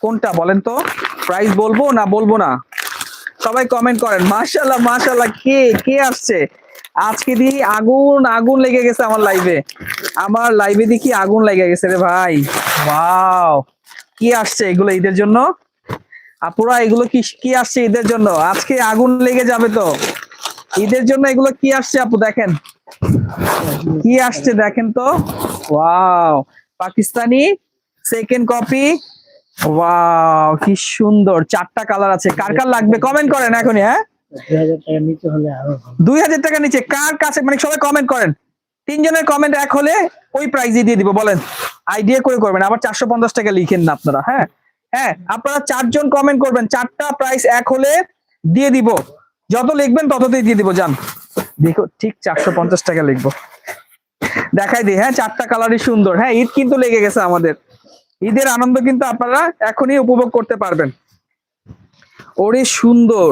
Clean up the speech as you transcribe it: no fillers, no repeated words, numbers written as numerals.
কোনটা বলেন তো, প্রাইস বলবো না বলবো না? সবাই কমেন্ট করেন। মাশাআল্লাহ মাশাআল্লাহ, কে কে আসছে আজকে? দেখি আগুন আগুন লেগে গেছে আমার লাইভে দেখি আগুন লেগে গেছে রে ভাই। ওয়াও, কি আসছে এগুলো ঈদের জন্য? আপুরা এগুলো কি কি আসছে ঈদের জন্য? আজকে আগুন লেগে যাবে তো ঈদের জন্য। এগুলো কি আসছে আপু দেখেন, কি আসছে দেখেন তো। Wow, Pakistani second copy. Wow, কি সুন্দর, 4টা কালার আছে। কার কার লাগবে কমেন্ট করেন এখনই। হ্যাঁ, 2000 টাকার নিচে হলে আরো ভালো। 2000 টাকার নিচে কার কাছে, মানে সবাই কমেন্ট করেন। 3 জনের কমেন্ট এক হলে ওই প্রাইজে দিয়ে দিব। বলেন, আইডিয়া করে করবেন, আবার 450 টাকা লিখেন না আপনারা। হ্যাঁ হ্যাঁ, আপনারা 4 জন কমেন্ট করবেন, 4টা প্রাইস এক হলে দিয়ে দিব। যত লিখবেন তততেই দিয়ে দিব। যান দেখো, ঠিক 450 টাকা লিখবো। দেখাই দিই। হ্যাঁ, 4টা কালারই সুন্দর। হ্যাঁ, ঈদ কিন্তু লেগে গেছে আমাদের। ঈদের আনন্দ কিন্তু আপনারা এখনই উপভোগ করতে পারবেন। ওরে সুন্দর,